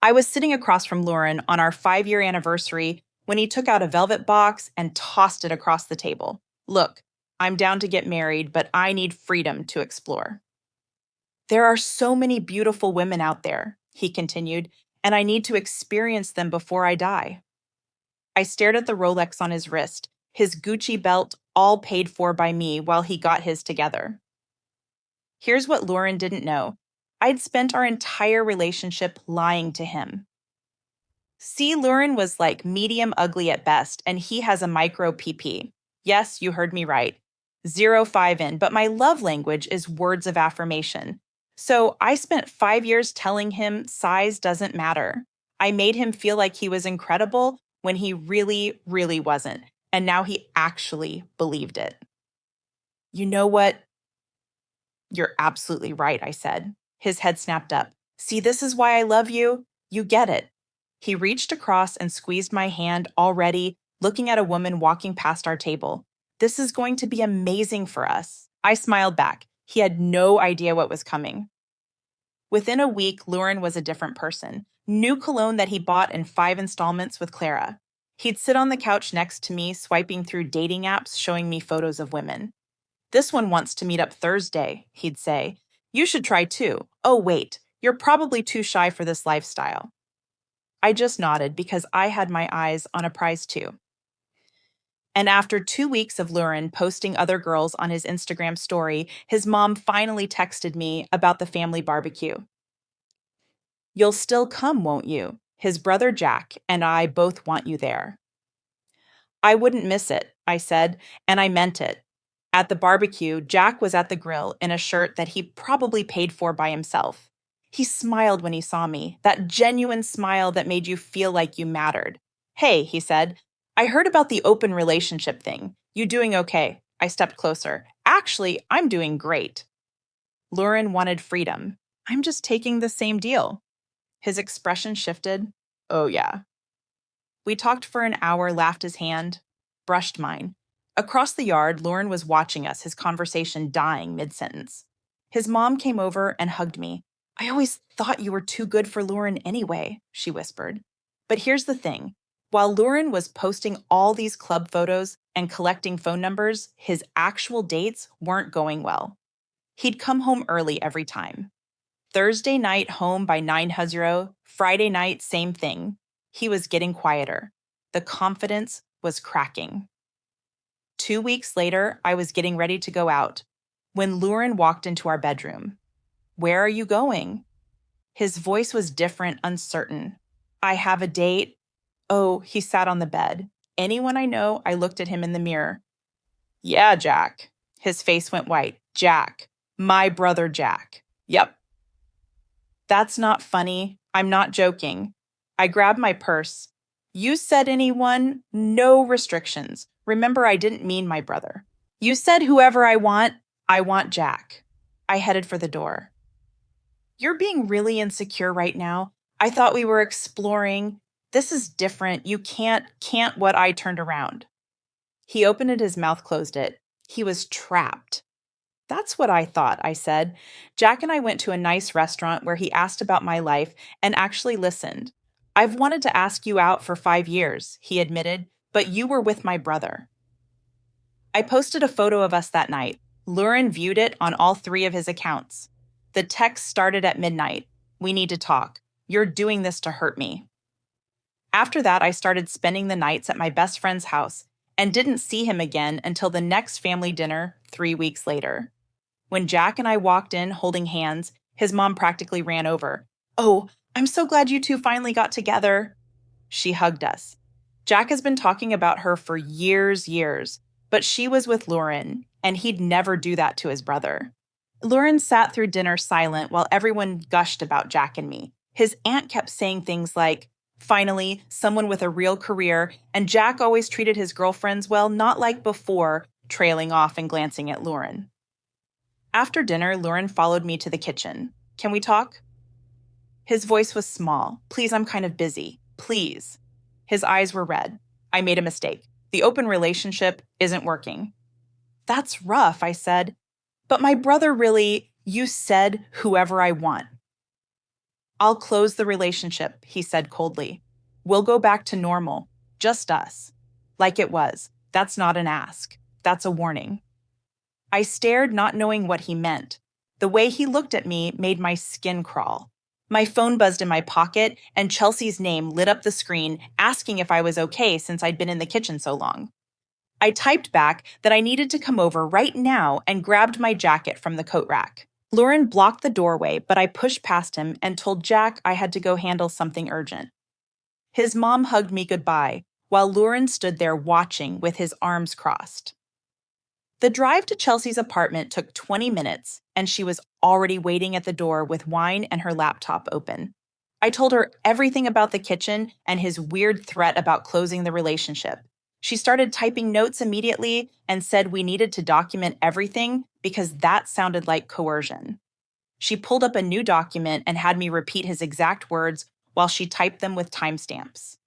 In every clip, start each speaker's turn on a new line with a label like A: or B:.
A: I was sitting across from Lauren on our 5 year anniversary when he took out a velvet box and tossed it across the table. Look, I'm down to get married, but I need freedom to explore. There are so many beautiful women out there, he continued, and I need to experience them before I die. I stared at the Rolex on his wrist, his Gucci belt all paid for by me while he got his together. Here's what Lauren didn't know: I'd spent our entire relationship lying to him. See, Lauren was like medium ugly at best, and he has a micro PP. Yes, you heard me right. 0.5 in, but my love language is words of affirmation. So I spent 5 years telling him size doesn't matter. I made him feel like he was incredible when he really, really wasn't. And now he actually believed it. You know what? You're absolutely right, I said. His head snapped up. See, this is why I love you. You get it. He reached across and squeezed my hand, already looking at a woman walking past our table. This is going to be amazing for us. I smiled back. He had no idea what was coming. Within a week, Lauren was a different person. New cologne that he bought in 5 installments with Clara. He'd sit on the couch next to me, swiping through dating apps, showing me photos of women. This one wants to meet up Thursday, he'd say. You should try too. Oh, wait, you're probably too shy for this lifestyle. I just nodded because I had my eyes on a prize too. And after 2 weeks of Lurin posting other girls on his Instagram story, his mom finally texted me about the family barbecue. You'll still come, won't you? His brother Jack and I both want you there. I wouldn't miss it, I said, and I meant it. At the barbecue, Jack was at the grill in a shirt that he probably paid for by himself. He smiled when he saw me, that genuine smile that made you feel like you mattered. Hey, he said, I heard about the open relationship thing. You doing okay? I stepped closer. Actually, I'm doing great. Lauren wanted freedom. I'm just taking the same deal. His expression shifted. Oh, yeah. We talked for an hour, laughed his hand, brushed mine. Across the yard, Lauren was watching us, his conversation dying mid-sentence. His mom came over and hugged me. I always thought you were too good for Lauren anyway, she whispered. But here's the thing. While Lauren was posting all these club photos and collecting phone numbers, his actual dates weren't going well. He'd come home early every time. Thursday night home by 9:00, Friday night same thing. He was getting quieter. The confidence was cracking. 2 weeks later, I was getting ready to go out when Lauren walked into our bedroom. Where are you going? His voice was different, uncertain. I have a date. Oh, he sat on the bed. Anyone I know, I looked at him in the mirror. Yeah, Jack. His face went white. Jack. My brother Jack. Yep. That's not funny. I'm not joking. I grabbed my purse. You said anyone? No restrictions. Remember, I didn't mean my brother. You said whoever I want Jack. I headed for the door. You're being really insecure right now. I thought we were exploring. This is different. You can't what I turned around. He opened it, his mouth closed it. He was trapped. That's what I thought, I said. Jack and I went to a nice restaurant where he asked about my life and actually listened. I've wanted to ask you out for 5 years, he admitted, but you were with my brother. I posted a photo of us that night. Lurin viewed it on all 3 of his accounts. The text started at midnight. We need to talk. You're doing this to hurt me. After that, I started spending the nights at my best friend's house and didn't see him again until the next family dinner 3 weeks later. When Jack and I walked in holding hands, his mom practically ran over. Oh, I'm so glad you two finally got together. She hugged us. Jack has been talking about her for years, but she was with Lauren, and he'd never do that to his brother. Lauren sat through dinner silent while everyone gushed about Jack and me. His aunt kept saying things like, finally, someone with a real career, and Jack always treated his girlfriends well, not like before, trailing off and glancing at Lauren. After dinner, Lauren followed me to the kitchen. Can we talk? His voice was small. Please, I'm kind of busy. Please. His eyes were red. I made a mistake. The open relationship isn't working. That's rough, I said. But my brother really, you said whoever I want. I'll close the relationship, he said coldly. We'll go back to normal, just us. Like it was. That's not an ask. That's a warning. I stared, not knowing what he meant. The way he looked at me made my skin crawl. My phone buzzed in my pocket, and Chelsea's name lit up the screen, asking if I was okay since I'd been in the kitchen so long. I typed back that I needed to come over right now and grabbed my jacket from the coat rack. Lauren blocked the doorway, but I pushed past him and told Jack I had to go handle something urgent. His mom hugged me goodbye, while Lauren stood there watching with his arms crossed. The drive to Chelsea's apartment took 20 minutes, and she was already waiting at the door with wine and her laptop open. I told her everything about the kitchen and his weird threat about closing the relationship. She started typing notes immediately and said we needed to document everything because that sounded like coercion. She pulled up a new document and had me repeat his exact words while she typed them with timestamps.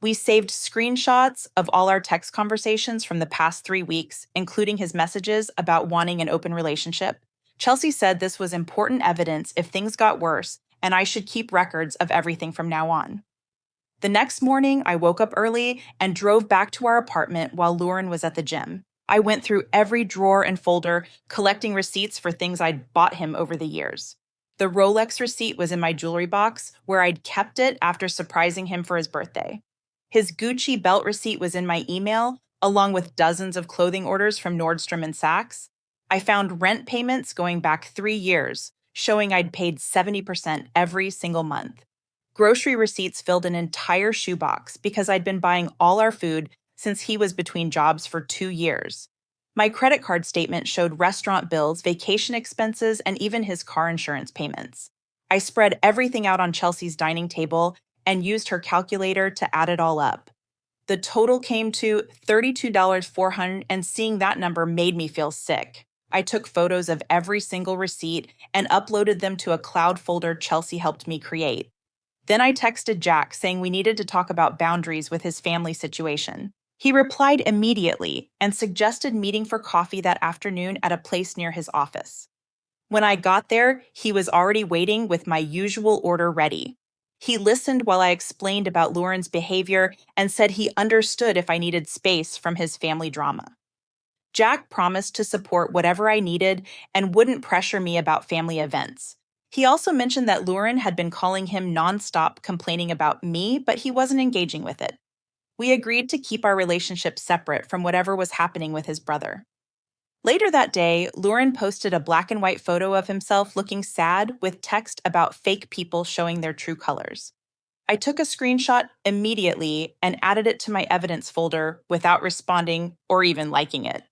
A: We saved screenshots of all our text conversations from the past 3 weeks, including his messages about wanting an open relationship. Chelsea said this was important evidence if things got worse, and I should keep records of everything from now on. The next morning, I woke up early and drove back to our apartment while Lauren was at the gym. I went through every drawer and folder, collecting receipts for things I'd bought him over the years. The Rolex receipt was in my jewelry box, where I'd kept it after surprising him for his birthday. His Gucci belt receipt was in my email, along with dozens of clothing orders from Nordstrom and Saks. I found rent payments going back 3 years, showing I'd paid 70% every single month. Grocery receipts filled an entire shoebox because I'd been buying all our food since he was between jobs for 2 years. My credit card statement showed restaurant bills, vacation expenses, and even his car insurance payments. I spread everything out on Chelsea's dining table and used her calculator to add it all up. The total came to $32,400, and seeing that number made me feel sick. I took photos of every single receipt and uploaded them to a cloud folder Chelsea helped me create. Then I texted Jack saying we needed to talk about boundaries with his family situation. He replied immediately and suggested meeting for coffee that afternoon at a place near his office. When I got there, he was already waiting with my usual order ready. He listened while I explained about Lauren's behavior and said he understood if I needed space from his family drama. Jack promised to support whatever I needed and wouldn't pressure me about family events. He also mentioned that Lauren had been calling him nonstop complaining about me, but he wasn't engaging with it. We agreed to keep our relationship separate from whatever was happening with his brother. Later that day, Lauren posted a black and white photo of himself looking sad with text about fake people showing their true colors. I took a screenshot immediately and added it to my evidence folder without responding or even liking it.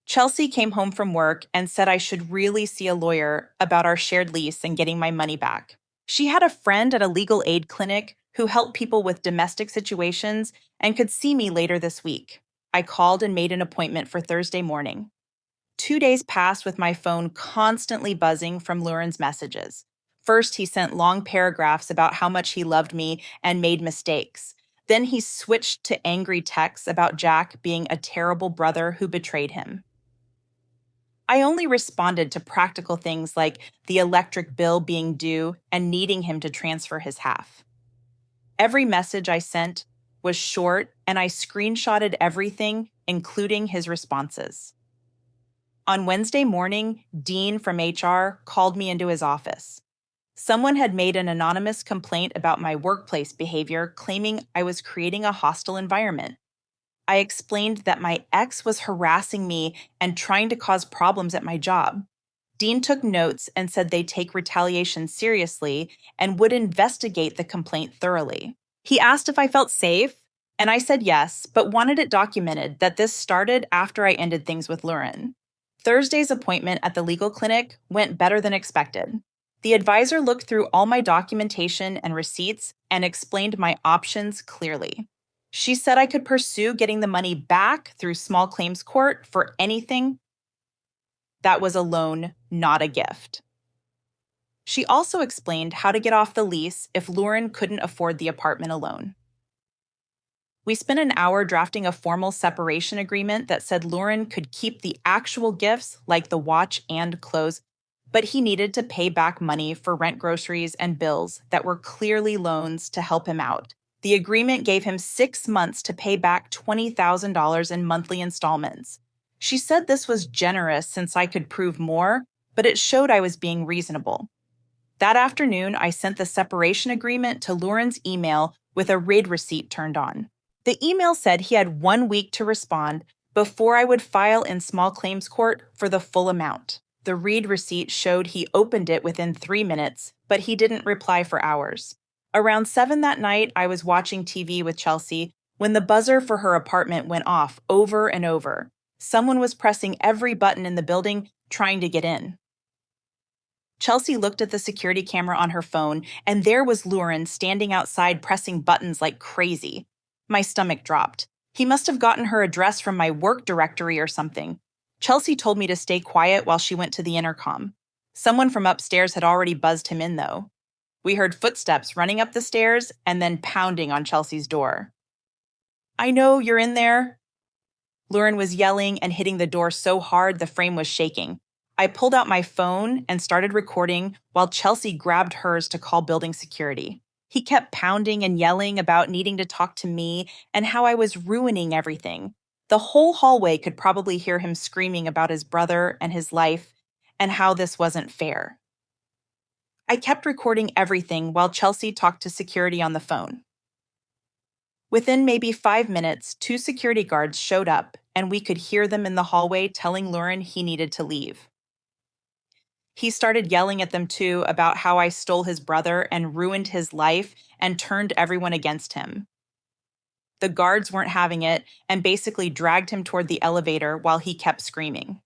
A: Chelsea came home from work and said I should really see a lawyer about our shared lease and getting my money back. She had a friend at a legal aid clinic who helped people with domestic situations and could see me later this week. I called and made an appointment for Thursday morning. 2 days passed with my phone constantly buzzing from Lauren's messages. First, he sent long paragraphs about how much he loved me and made mistakes. Then he switched to angry texts about Jack being a terrible brother who betrayed him. I only responded to practical things like the electric bill being due and needing him to transfer his half. Every message I sent was short, and I screenshotted everything, including his responses. On Wednesday morning, Dean from HR called me into his office. Someone had made an anonymous complaint about my workplace behavior, claiming I was creating a hostile environment. I explained that my ex was harassing me and trying to cause problems at my job. Dean took notes and said they'd take retaliation seriously and would investigate the complaint thoroughly. He asked if I felt safe, and I said yes, but wanted it documented that this started after I ended things with Lauren. Thursday's appointment at the legal clinic went better than expected. The advisor looked through all my documentation and receipts and explained my options clearly. She said I could pursue getting the money back through small claims court for anything that was a loan, not a gift. She also explained how to get off the lease if Lauren couldn't afford the apartment alone. We spent an hour drafting a formal separation agreement that said Lauren could keep the actual gifts, like the watch and clothes, but he needed to pay back money for rent, groceries, and bills that were clearly loans to help him out. The agreement gave him 6 months to pay back $20,000 in monthly installments. She said this was generous since I could prove more, but it showed I was being reasonable. That afternoon, I sent the separation agreement to Lauren's email with a raid receipt turned on. The email said he had 1 week to respond before I would file in small claims court for the full amount. The read receipt showed he opened it within 3 minutes, but he didn't reply for hours. Around 7 that night, I was watching TV with Chelsea when the buzzer for her apartment went off over and over. Someone was pressing every button in the building trying to get in. Chelsea looked at the security camera on her phone, and there was Lauren standing outside pressing buttons like crazy. My stomach dropped. He must have gotten her address from my work directory or something. Chelsea told me to stay quiet while she went to the intercom. Someone from upstairs had already buzzed him in, though. We heard footsteps running up the stairs and then pounding on Chelsea's door. "I know you're in there." Lauren was yelling and hitting the door so hard the frame was shaking. I pulled out my phone and started recording while Chelsea grabbed hers to call building security. He kept pounding and yelling about needing to talk to me and how I was ruining everything. The whole hallway could probably hear him screaming about his brother and his life and how this wasn't fair. I kept recording everything while Chelsea talked to security on the phone. Within maybe 5 minutes, 2 security guards showed up, and we could hear them in the hallway telling Lauren he needed to leave. He started yelling at them too about how I stole his brother and ruined his life and turned everyone against him. The guards weren't having it and basically dragged him toward the elevator while he kept screaming.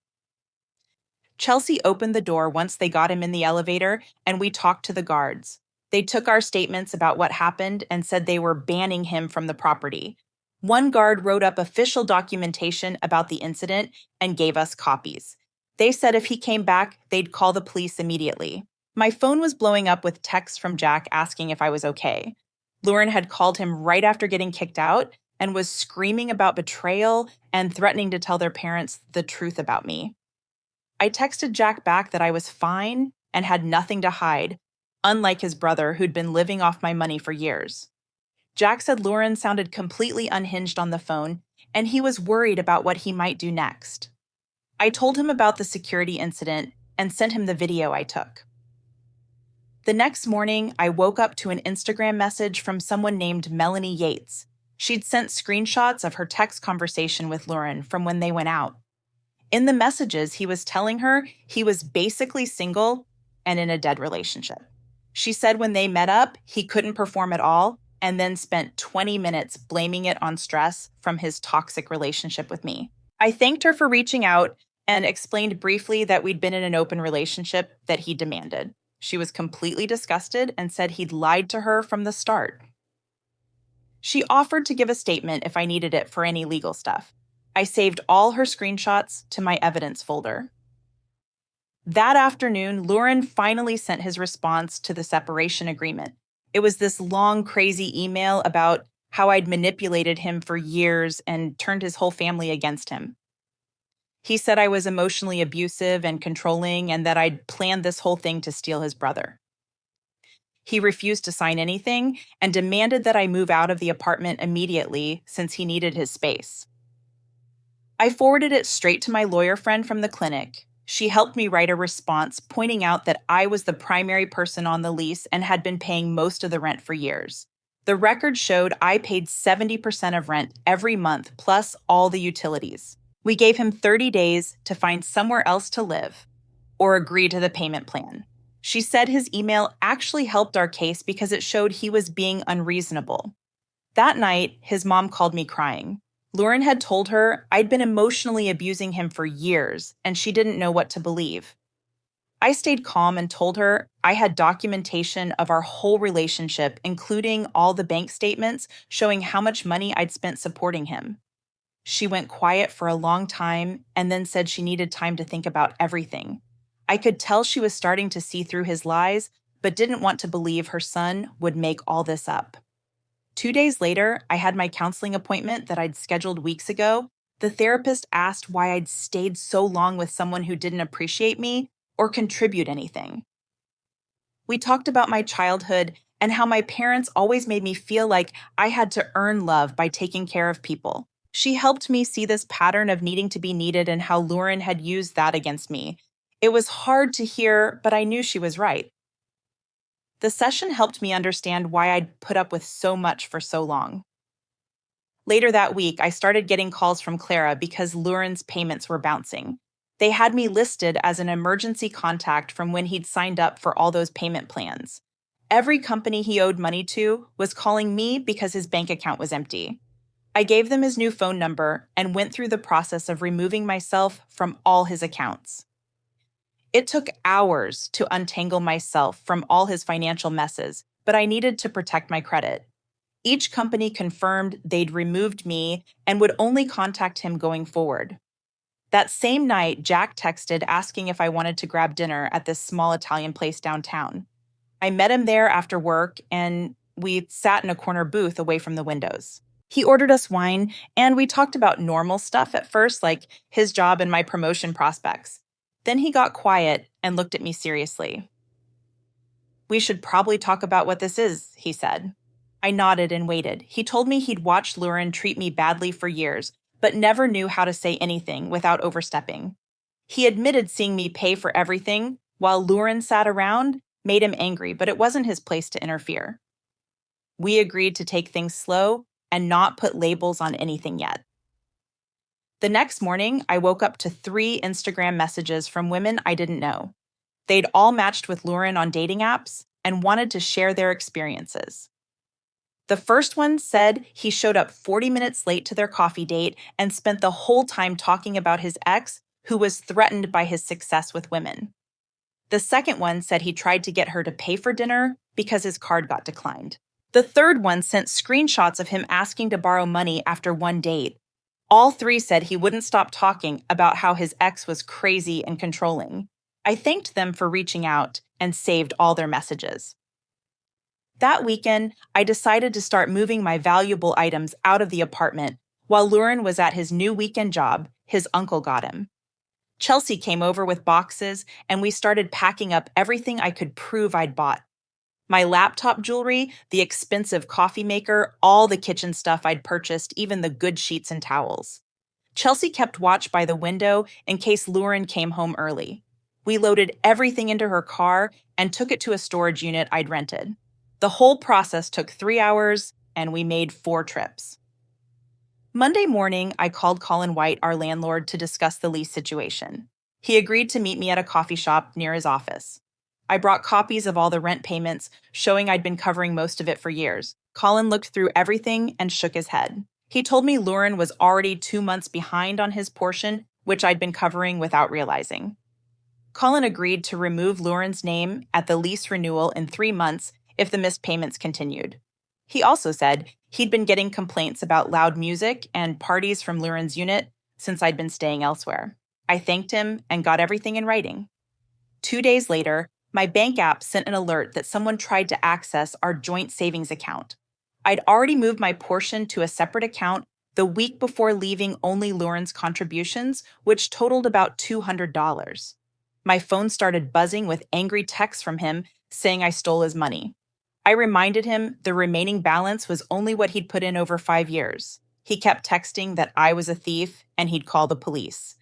A: Chelsea opened the door once they got him in the elevator, and we talked to the guards. They took our statements about what happened and said they were banning him from the property. One guard wrote up official documentation about the incident and gave us copies. They said if he came back, they'd call the police immediately. My phone was blowing up with texts from Jack asking if I was okay. Lauren had called him right after getting kicked out and was screaming about betrayal and threatening to tell their parents the truth about me. I texted Jack back that I was fine and had nothing to hide, unlike his brother who'd been living off my money for years. Jack said Lauren sounded completely unhinged on the phone, and he was worried about what he might do next. I told him about the security incident and sent him the video I took. The next morning, I woke up to an Instagram message from someone named Melanie Yates. She'd sent screenshots of her text conversation with Lauren from when they went out. In the messages, he was telling her he was basically single and in a dead relationship. She said when they met up, he couldn't perform at all and then spent 20 minutes blaming it on stress from his toxic relationship with me. I thanked her for reaching out and explained briefly that we'd been in an open relationship that he demanded. She was completely disgusted and said he'd lied to her from the start. She offered to give a statement if I needed it for any legal stuff. I saved all her screenshots to my evidence folder. That afternoon, Lauren finally sent his response to the separation agreement. It was this long, crazy email about how I'd manipulated him for years and turned his whole family against him. He said I was emotionally abusive and controlling and that I'd planned this whole thing to steal his brother. He refused to sign anything and demanded that I move out of the apartment immediately since he needed his space. I forwarded it straight to my lawyer friend from the clinic. She helped me write a response pointing out that I was the primary person on the lease and had been paying most of the rent for years. The record showed I paid 70% of rent every month plus all the utilities. We gave him 30 days to find somewhere else to live or agree to the payment plan. She said his email actually helped our case because it showed he was being unreasonable. That night, his mom called me crying. Lauren had told her I'd been emotionally abusing him for years, and she didn't know what to believe. I stayed calm and told her I had documentation of our whole relationship, including all the bank statements showing how much money I'd spent supporting him. She went quiet for a long time and then said she needed time to think about everything. I could tell she was starting to see through his lies, but didn't want to believe her son would make all this up. 2 days later, I had my counseling appointment that I'd scheduled weeks ago. The therapist asked why I'd stayed so long with someone who didn't appreciate me, or contribute anything. We talked about my childhood and how my parents always made me feel like I had to earn love by taking care of people. She helped me see this pattern of needing to be needed and how Lauren had used that against me. It was hard to hear, but I knew she was right. The session helped me understand why I'd put up with so much for so long. Later that week, I started getting calls from Clara because Lauren's payments were bouncing. They had me listed as an emergency contact from when he'd signed up for all those payment plans. Every company he owed money to was calling me because his bank account was empty. I gave them his new phone number and went through the process of removing myself from all his accounts. It took hours to untangle myself from all his financial messes, but I needed to protect my credit. Each company confirmed they'd removed me and would only contact him going forward. That same night, Jack texted asking if I wanted to grab dinner at this small Italian place downtown. I met him there after work, and we sat in a corner booth away from the windows. He ordered us wine, and we talked about normal stuff at first, like his job and my promotion prospects. Then he got quiet and looked at me seriously. "We should probably talk about what this is," he said. I nodded and waited. He told me he'd watched Lauren treat me badly for years, but never knew how to say anything without overstepping. He admitted seeing me pay for everything while Lauren sat around made him angry, but it wasn't his place to interfere. We agreed to take things slow and not put labels on anything yet. The next morning, I woke up to 3 Instagram messages from women I didn't know. They'd all matched with Lauren on dating apps and wanted to share their experiences. The first one said he showed up 40 minutes late to their coffee date and spent the whole time talking about his ex, who was threatened by his success with women. The second one said he tried to get her to pay for dinner because his card got declined. The third one sent screenshots of him asking to borrow money after one date. All 3 said he wouldn't stop talking about how his ex was crazy and controlling. I thanked them for reaching out and saved all their messages. That weekend, I decided to start moving my valuable items out of the apartment while Lauren was at his new weekend job his uncle got him. Chelsea came over with boxes, and we started packing up everything I could prove I'd bought. My laptop jewelry, the expensive coffee maker, all the kitchen stuff I'd purchased, even the good sheets and towels. Chelsea kept watch by the window in case Lauren came home early. We loaded everything into her car and took it to a storage unit I'd rented. The whole process took 3 hours, and we made 4 trips. Monday morning, I called Colin White, our landlord, to discuss the lease situation. He agreed to meet me at a coffee shop near his office. I brought copies of all the rent payments, showing I'd been covering most of it for years. Colin looked through everything and shook his head. He told me Lauren was already 2 months behind on his portion, which I'd been covering without realizing. Colin agreed to remove Lauren's name at the lease renewal in 3 months if the missed payments continued. He also said he'd been getting complaints about loud music and parties from Lauren's unit since I'd been staying elsewhere. I thanked him and got everything in writing. 2 days later, my bank app sent an alert that someone tried to access our joint savings account. I'd already moved my portion to a separate account the week before leaving only Lauren's contributions, which totaled about $200. My phone started buzzing with angry texts from him saying I stole his money. I reminded him the remaining balance was only what he'd put in over 5 years. He kept texting that I was a thief and he'd call the police.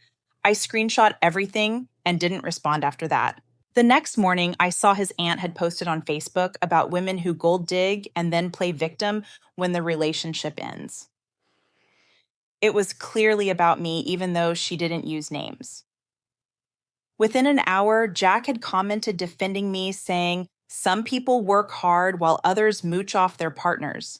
A: I screenshot everything and didn't respond after that. The next morning, I saw his aunt had posted on Facebook about women who gold dig and then play victim when the relationship ends. It was clearly about me, even though she didn't use names. Within an hour, Jack had commented defending me, saying, "Some people work hard while others mooch off their partners."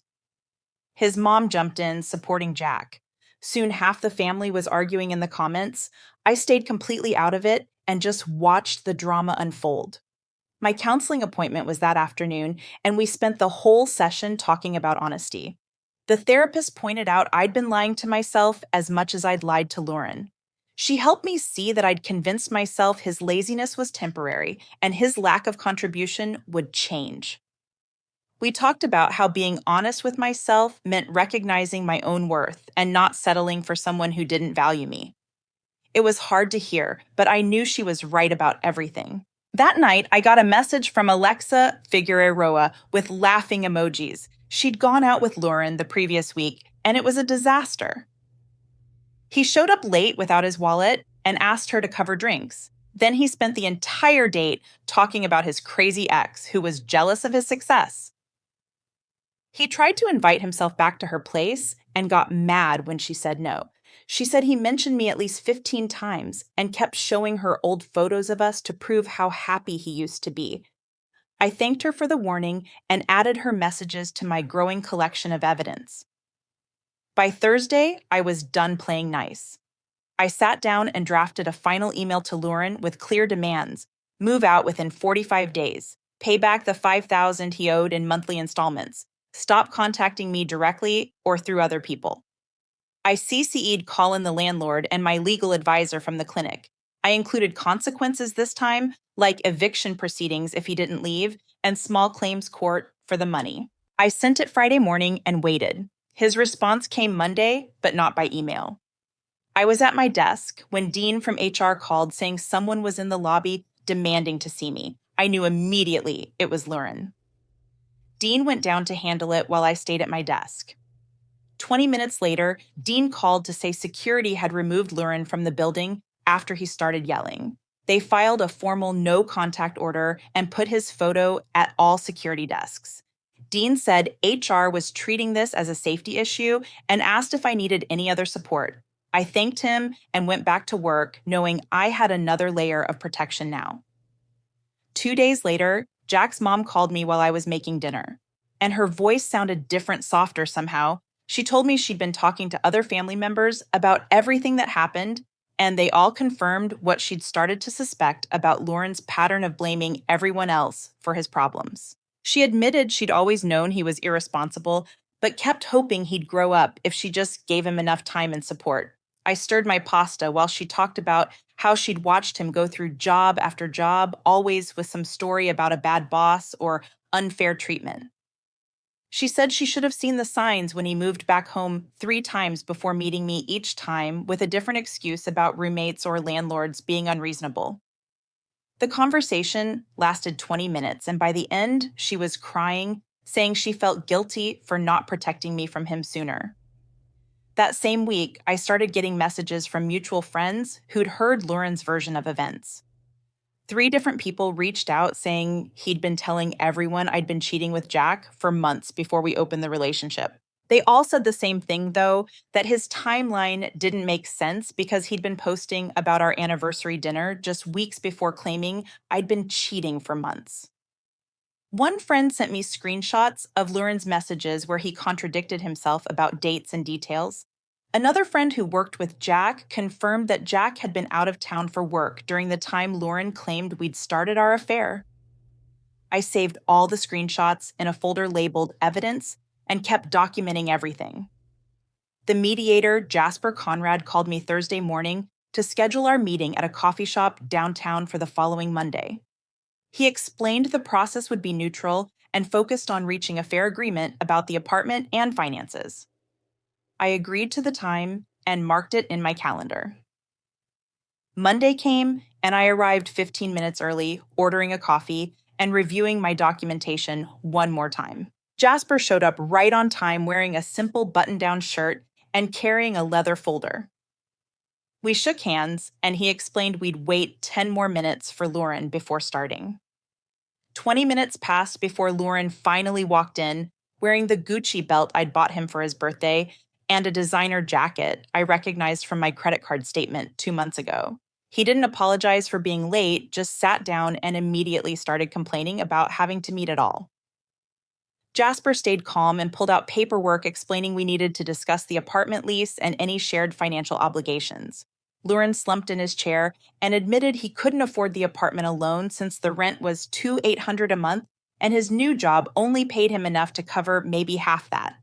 A: His mom jumped in, supporting Jack. Soon half the family was arguing in the comments. I stayed completely out of it and just watched the drama unfold. My counseling appointment was that afternoon, and we spent the whole session talking about honesty. The therapist pointed out I'd been lying to myself as much as I'd lied to Lauren. She helped me see that I'd convinced myself his laziness was temporary and his lack of contribution would change. We talked about how being honest with myself meant recognizing my own worth and not settling for someone who didn't value me. It was hard to hear, but I knew she was right about everything. That night, I got a message from Alexa Figueroa with laughing emojis. She'd gone out with Lauren the previous week, and it was a disaster. He showed up late without his wallet and asked her to cover drinks. Then he spent the entire date talking about his crazy ex who was jealous of his success. He tried to invite himself back to her place and got mad when she said no. She said he mentioned me at least 15 times and kept showing her old photos of us to prove how happy he used to be. I thanked her for the warning and added her messages to my growing collection of evidence. By Thursday, I was done playing nice. I sat down and drafted a final email to Lauren with clear demands: move out within 45 days, pay back the $5,000 he owed in monthly installments, stop contacting me directly or through other people. I CC'd Colin the landlord and my legal advisor from the clinic. I included consequences this time, like eviction proceedings if he didn't leave, and small claims court for the money. I sent it Friday morning and waited. His response came Monday, but not by email. I was at my desk when Dean from HR called saying someone was in the lobby demanding to see me. I knew immediately it was Lauren. Dean went down to handle it while I stayed at my desk. 20 minutes later, Dean called to say security had removed Lauren from the building after he started yelling. They filed a formal no contact order and put his photo at all security desks. Dean said HR was treating this as a safety issue and asked if I needed any other support. I thanked him and went back to work, knowing I had another layer of protection now. 2 days later, Jack's mom called me while I was making dinner, and her voice sounded different, softer somehow. She told me she'd been talking to other family members about everything that happened, and they all confirmed what she'd started to suspect about Lauren's pattern of blaming everyone else for his problems. She admitted she'd always known he was irresponsible, but kept hoping he'd grow up if she just gave him enough time and support. I stirred my pasta while she talked about how she'd watched him go through job after job, always with some story about a bad boss or unfair treatment. She said she should have seen the signs when he moved back home 3 times before meeting me, each time with a different excuse about roommates or landlords being unreasonable. The conversation lasted 20 minutes, and by the end, she was crying, saying she felt guilty for not protecting me from him sooner. That same week, I started getting messages from mutual friends who'd heard Lauren's version of events. 3 different people reached out saying he'd been telling everyone I'd been cheating with Jack for months before we opened the relationship. They all said the same thing, though, that his timeline didn't make sense because he'd been posting about our anniversary dinner just weeks before claiming I'd been cheating for months. One friend sent me screenshots of Lauren's messages where he contradicted himself about dates and details. Another friend who worked with Jack confirmed that Jack had been out of town for work during the time Lauren claimed we'd started our affair. I saved all the screenshots in a folder labeled Evidence and kept documenting everything. The mediator, Jasper Conrad, called me Thursday morning to schedule our meeting at a coffee shop downtown for the following Monday. He explained the process would be neutral and focused on reaching a fair agreement about the apartment and finances. I agreed to the time and marked it in my calendar. Monday came, and I arrived 15 minutes early, ordering a coffee and reviewing my documentation one more time. Jasper showed up right on time wearing a simple button-down shirt and carrying a leather folder. We shook hands, and he explained we'd wait 10 more minutes for Lauren before starting. 20 minutes passed before Lauren finally walked in, wearing the Gucci belt I'd bought him for his birthday and a designer jacket I recognized from my credit card statement 2 months ago. He didn't apologize for being late, just sat down and immediately started complaining about having to meet at all. Jasper stayed calm and pulled out paperwork explaining we needed to discuss the apartment lease and any shared financial obligations. Lauren slumped in his chair and admitted he couldn't afford the apartment alone since the rent was $2,800 a month and his new job only paid him enough to cover maybe half that.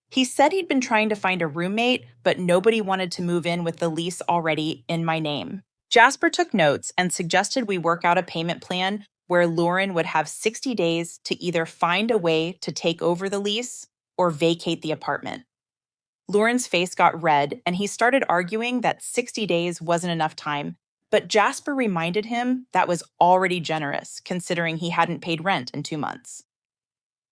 A: He said he'd been trying to find a roommate, but nobody wanted to move in with the lease already in my name. Jasper took notes and suggested we work out a payment plan where Lauren would have 60 days to either find a way to take over the lease or vacate the apartment. Lauren's face got red, and he started arguing that 60 days wasn't enough time. But Jasper reminded him that was already generous, considering he hadn't paid rent in 2 months.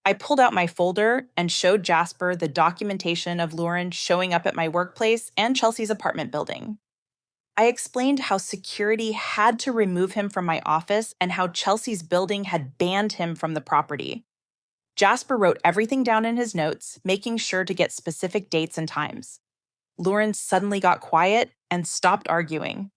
A: I pulled out my folder and showed Jasper the documentation of Lauren showing up at my workplace and Chelsea's apartment building. I explained how security had to remove him from my office and how Chelsea's building had banned him from the property. Jasper wrote everything down in his notes, making sure to get specific dates and times. Lauren suddenly got quiet and stopped arguing,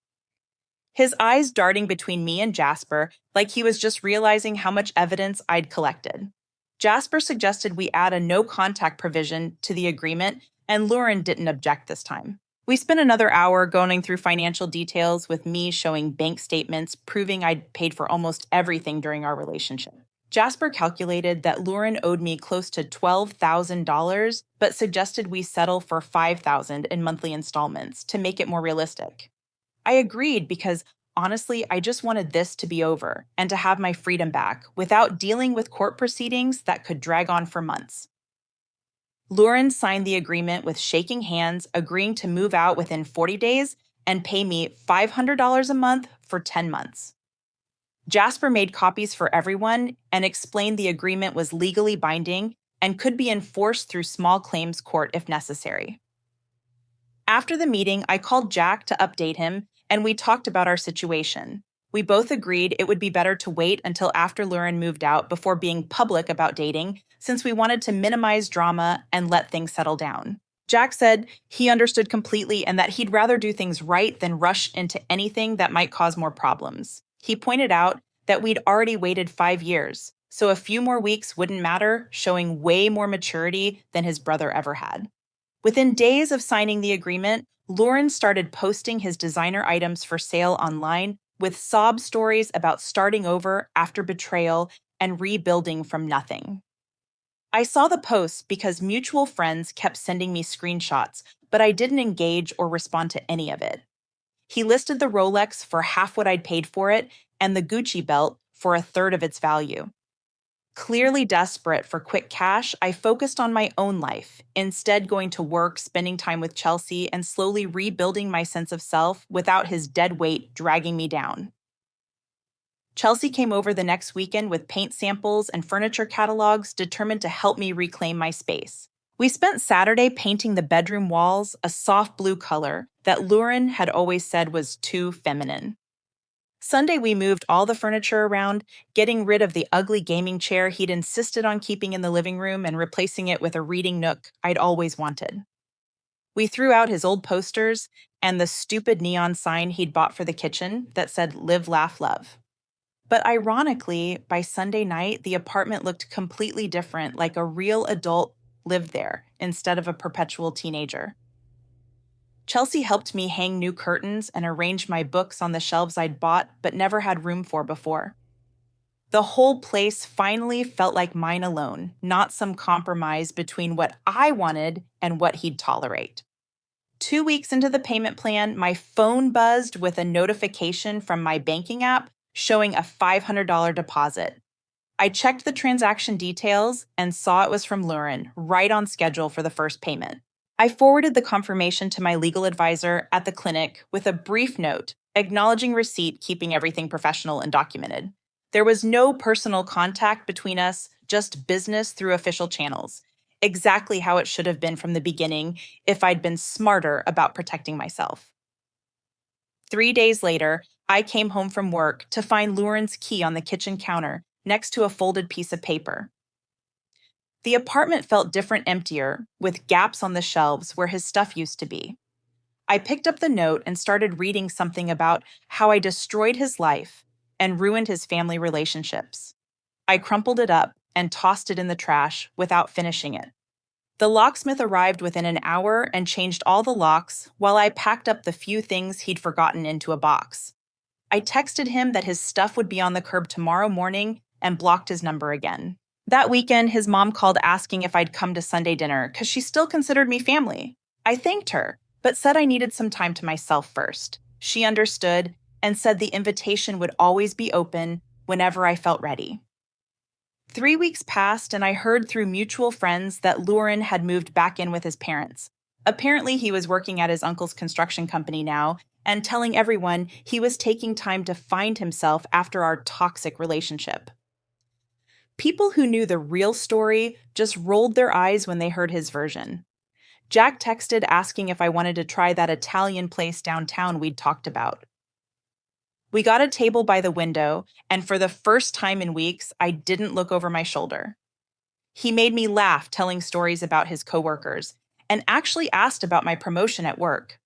A: his eyes darting between me and Jasper like he was just realizing how much evidence I'd collected. Jasper suggested we add a no contact provision to the agreement, and Lauren didn't object this time. We spent another hour going through financial details, with me showing bank statements proving I'd paid for almost everything during our relationship. Jasper calculated that Lauren owed me close to $12,000, but suggested we settle for $5,000 in monthly installments to make it more realistic. I agreed because honestly, I just wanted this to be over and to have my freedom back without dealing with court proceedings that could drag on for months. Lauren signed the agreement with shaking hands, agreeing to move out within 40 days and pay me $500 a month for 10 months. Jasper made copies for everyone and explained the agreement was legally binding and could be enforced through small claims court if necessary. After the meeting, I called Jack to update him, and we talked about our situation. We both agreed it would be better to wait until after Lauren moved out before being public about dating, since we wanted to minimize drama and let things settle down. Jack said he understood completely and that he'd rather do things right than rush into anything that might cause more problems. He pointed out that we'd already waited 5 years, so a few more weeks wouldn't matter, showing way more maturity than his brother ever had. Within days of signing the agreement, Lauren started posting his designer items for sale online with sob stories about starting over after betrayal and rebuilding from nothing. I saw the posts because mutual friends kept sending me screenshots, but I didn't engage or respond to any of it. He listed the Rolex for half what I'd paid for it and the Gucci belt for a third of its value. Clearly desperate for quick cash, I focused on my own life, instead going to work, spending time with Chelsea, and slowly rebuilding my sense of self without his dead weight dragging me down. Chelsea came over the next weekend with paint samples and furniture catalogs, determined to help me reclaim my space. We spent Saturday painting the bedroom walls a soft blue color that Lauren had always said was too feminine. Sunday, we moved all the furniture around, getting rid of the ugly gaming chair he'd insisted on keeping in the living room and replacing it with a reading nook I'd always wanted. We threw out his old posters and the stupid neon sign he'd bought for the kitchen that said "Live, Laugh, Love." But ironically, by Sunday night, the apartment looked completely different, like a real adult lived there instead of a perpetual teenager. Chelsea helped me hang new curtains and arrange my books on the shelves I'd bought but never had room for before. The whole place finally felt like mine alone, not some compromise between what I wanted and what he'd tolerate. 2 weeks into the payment plan, my phone buzzed with a notification from my banking app showing a $500 deposit. I checked the transaction details and saw it was from Lauren, right on schedule for the first payment. I forwarded the confirmation to my legal advisor at the clinic with a brief note acknowledging receipt, keeping everything professional and documented. There was no personal contact between us, just business through official channels. Exactly how it should have been from the beginning if I'd been smarter about protecting myself. 3 days later, I came home from work to find Lauren's key on the kitchen counter next to a folded piece of paper. The apartment felt different, emptier, with gaps on the shelves where his stuff used to be. I picked up the note and started reading something about how I destroyed his life and ruined his family relationships. I crumpled it up and tossed it in the trash without finishing it. The locksmith arrived within an hour and changed all the locks while I packed up the few things he'd forgotten into a box. I texted him that his stuff would be on the curb tomorrow morning and blocked his number again. That weekend, his mom called asking if I'd come to Sunday dinner because she still considered me family. I thanked her, but said I needed some time to myself first. She understood and said the invitation would always be open whenever I felt ready. 3 weeks passed, and I heard through mutual friends that Lauren had moved back in with his parents. Apparently, he was working at his uncle's construction company now and telling everyone he was taking time to find himself after our toxic relationship. People who knew the real story just rolled their eyes when they heard his version. Jack texted asking if I wanted to try that Italian place downtown we'd talked about. We got a table by the window, and for the first time in weeks, I didn't look over my shoulder. He made me laugh telling stories about his coworkers and actually asked about my promotion at work.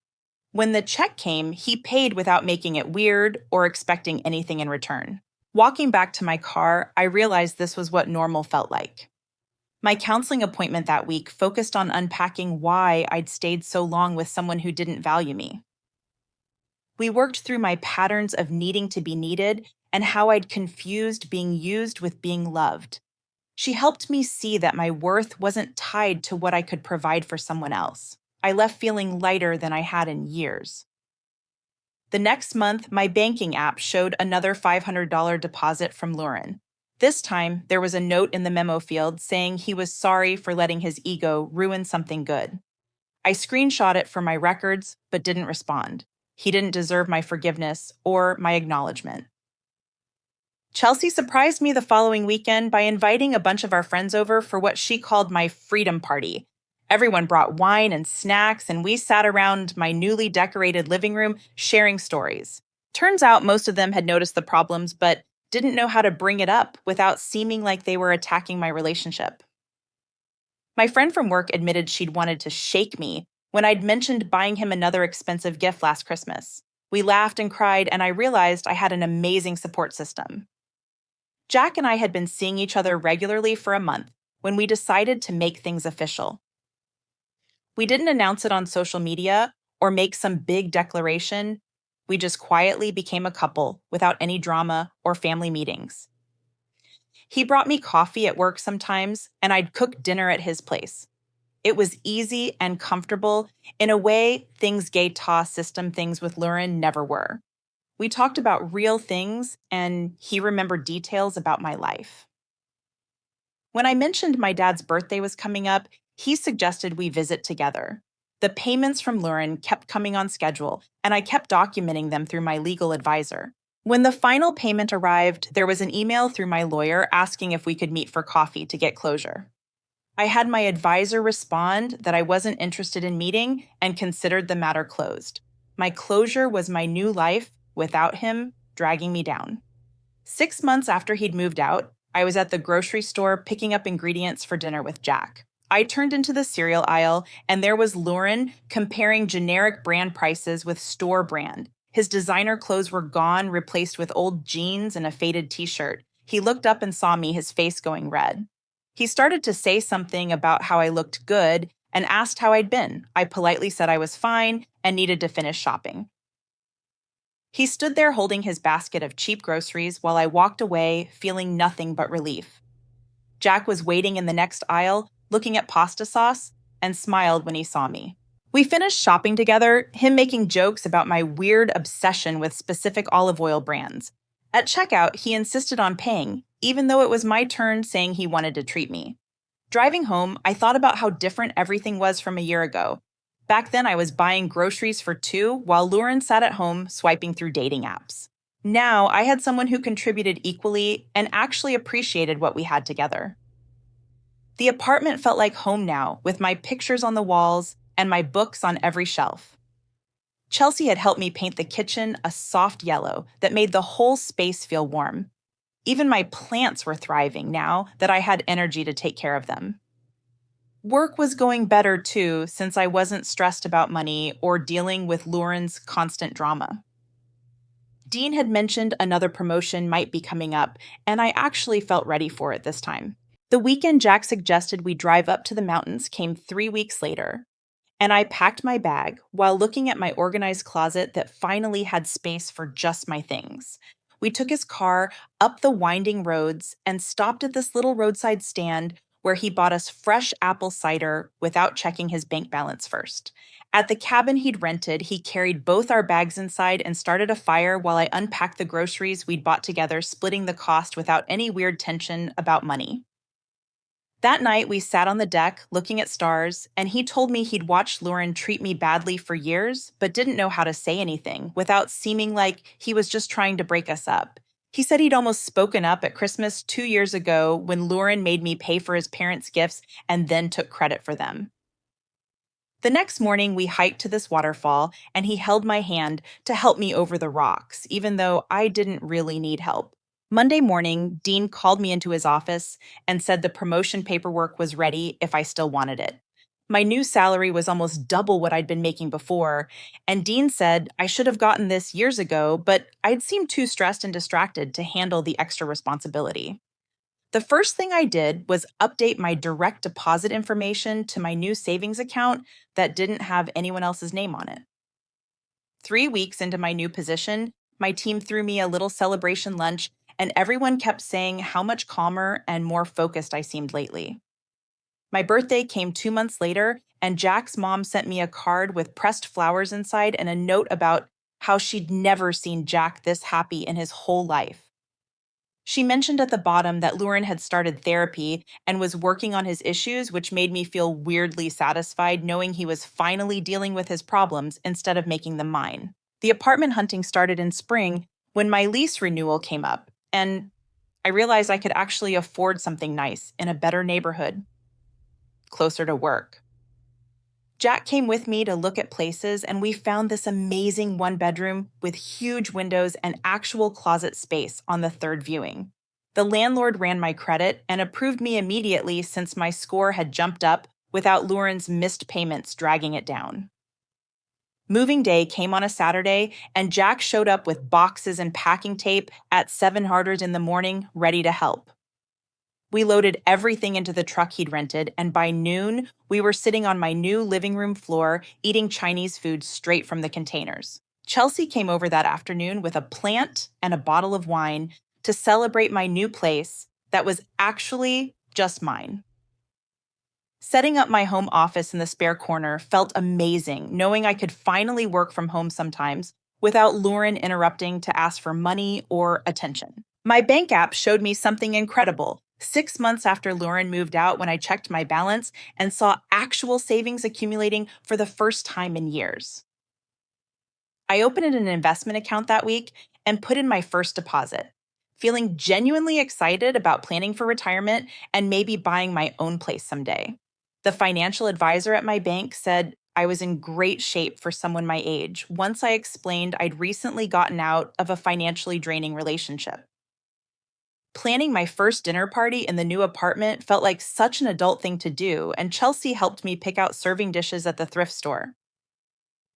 A: When the check came, he paid without making it weird or expecting anything in return. Walking back to my car, I realized this was what normal felt like. My counseling appointment that week focused on unpacking why I'd stayed so long with someone who didn't value me. We worked through my patterns of needing to be needed and how I'd confused being used with being loved. She helped me see that my worth wasn't tied to what I could provide for someone else. I left feeling lighter than I had in years. The next month, my banking app showed another $500 deposit from Lauren. This time, there was a note in the memo field saying he was sorry for letting his ego ruin something good. I screenshot it for my records, but didn't respond. He didn't deserve my forgiveness or my acknowledgement. Chelsea surprised me the following weekend by inviting a bunch of our friends over for what she called my freedom party. Everyone brought wine and snacks, and we sat around my newly decorated living room sharing stories. Turns out most of them had noticed the problems, but didn't know how to bring it up without seeming like they were attacking my relationship. My friend from work admitted she'd wanted to shake me when I'd mentioned buying him another expensive gift last Christmas. We laughed and cried, and I realized I had an amazing support system. Jack and I had been seeing each other regularly for a month when we decided to make things official. We didn't announce it on social media or make some big declaration. We just quietly became a couple without any drama or family meetings. He brought me coffee at work sometimes, and I'd cook dinner at his place. It was easy and comfortable in a way things gay ta system things with Lauren never were. We talked about real things, and he remembered details about my life. When I mentioned my dad's birthday was coming up, he suggested we visit together. The payments from Lauren kept coming on schedule, and I kept documenting them through my legal advisor. When the final payment arrived, there was an email through my lawyer asking if we could meet for coffee to get closure. I had my advisor respond that I wasn't interested in meeting and considered the matter closed. My closure was my new life without him dragging me down. 6 months after he'd moved out, I was at the grocery store picking up ingredients for dinner with Jack. I turned into the cereal aisle, and there was Lauren comparing generic brand prices with store brand. His designer clothes were gone, replaced with old jeans and a faded t-shirt. He looked up and saw me, his face going red. He started to say something about how I looked good and asked how I'd been. I politely said I was fine and needed to finish shopping. He stood there holding his basket of cheap groceries while I walked away, feeling nothing but relief. Jack was waiting in the next aisle, looking at pasta sauce, and smiled when he saw me. We finished shopping together, him making jokes about my weird obsession with specific olive oil brands. At checkout, he insisted on paying, even though it was my turn, saying he wanted to treat me. Driving home, I thought about how different everything was from a year ago. Back then, I was buying groceries for two while Lauren sat at home swiping through dating apps. Now, I had someone who contributed equally and actually appreciated what we had together. The apartment felt like home now, with my pictures on the walls and my books on every shelf. Chelsea had helped me paint the kitchen a soft yellow that made the whole space feel warm. Even my plants were thriving now that I had energy to take care of them. Work was going better too, since I wasn't stressed about money or dealing with Lauren's constant drama. Dean had mentioned another promotion might be coming up, and I actually felt ready for it this time. The weekend Jack suggested we drive up to the mountains came 3 weeks later, and I packed my bag while looking at my organized closet that finally had space for just my things. We took his car up the winding roads and stopped at this little roadside stand where he bought us fresh apple cider without checking his bank balance first. At the cabin he'd rented, he carried both our bags inside and started a fire while I unpacked the groceries we'd bought together, splitting the cost without any weird tension about money. That night, we sat on the deck looking at stars, and he told me he'd watched Lauren treat me badly for years, but didn't know how to say anything without seeming like he was just trying to break us up. He said he'd almost spoken up at Christmas 2 years ago when Lauren made me pay for his parents' gifts and then took credit for them. The next morning, we hiked to this waterfall, and he held my hand to help me over the rocks, even though I didn't really need help. Monday morning, Dean called me into his office and said the promotion paperwork was ready if I still wanted it. My new salary was almost double what I'd been making before, and Dean said I should have gotten this years ago, but I'd seemed too stressed and distracted to handle the extra responsibility. The first thing I did was update my direct deposit information to my new savings account that didn't have anyone else's name on it. 3 weeks into my new position, my team threw me a little celebration lunch, and everyone kept saying how much calmer and more focused I seemed lately. My birthday came 2 months later, and Jack's mom sent me a card with pressed flowers inside and a note about how she'd never seen Jack this happy in his whole life. She mentioned at the bottom that Lauren had started therapy and was working on his issues, which made me feel weirdly satisfied knowing he was finally dealing with his problems instead of making them mine. The apartment hunting started in spring when my lease renewal came up, and I realized I could actually afford something nice in a better neighborhood, closer to work. Jack came with me to look at places, and we found this amazing one bedroom with huge windows and actual closet space on the third viewing. The landlord ran my credit and approved me immediately since my score had jumped up without Lauren's missed payments dragging it down. Moving day came on a Saturday, and Jack showed up with boxes and packing tape at 700 in the morning, ready to help. We loaded everything into the truck he'd rented, and by noon, we were sitting on my new living room floor eating Chinese food straight from the containers. Chelsea came over that afternoon with a plant and a bottle of wine to celebrate my new place that was actually just mine. Setting up my home office in the spare corner felt amazing, knowing I could finally work from home sometimes without Lauren interrupting to ask for money or attention. My bank app showed me something incredible. 6 months after Lauren moved out, when I checked my balance and saw actual savings accumulating for the first time in years. I opened an investment account that week and put in my first deposit, feeling genuinely excited about planning for retirement and maybe buying my own place someday. The financial advisor at my bank said I was in great shape for someone my age once I explained I'd recently gotten out of a financially draining relationship. Planning my first dinner party in the new apartment felt like such an adult thing to do, and Chelsea helped me pick out serving dishes at the thrift store.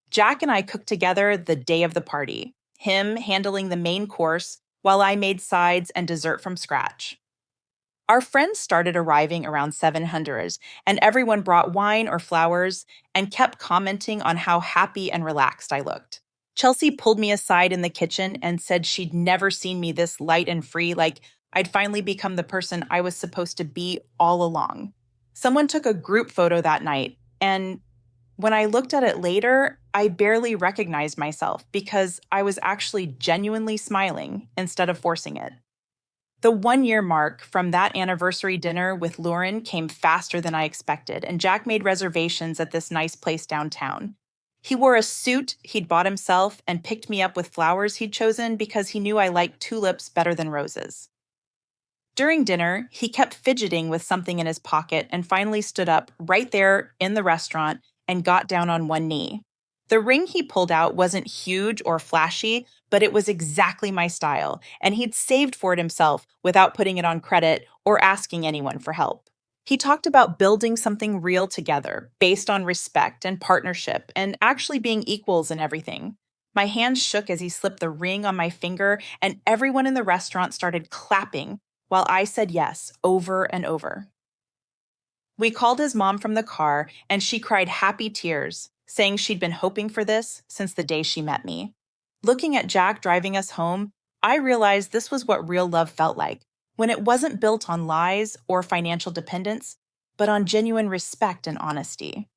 A: Jack and I cooked together the day of the party, him handling the main course while I made sides and dessert from scratch. Our friends started arriving around 700, and everyone brought wine or flowers and kept commenting on how happy and relaxed I looked. Chelsea pulled me aside in the kitchen and said she'd never seen me this light and free, like I'd finally become the person I was supposed to be all along. Someone took a group photo that night, and when I looked at it later, I barely recognized myself because I was actually genuinely smiling instead of forcing it. The 1 year mark from that anniversary dinner with Lauren came faster than I expected, and Jack made reservations at this nice place downtown. He wore a suit he'd bought himself and picked me up with flowers he'd chosen because he knew I liked tulips better than roses. During dinner, he kept fidgeting with something in his pocket and finally stood up right there in the restaurant and got down on one knee. The ring he pulled out wasn't huge or flashy, but it was exactly my style, and he'd saved for it himself without putting it on credit or asking anyone for help. He talked about building something real together, based on respect and partnership, and actually being equals in everything. My hands shook as he slipped the ring on my finger, and everyone in the restaurant started clapping while I said yes over and over. We called his mom from the car, and she cried happy tears, saying she'd been hoping for this since the day she met me. Looking at Jack driving us home, I realized this was what real love felt like, when it wasn't built on lies or financial dependence, but on genuine respect and honesty.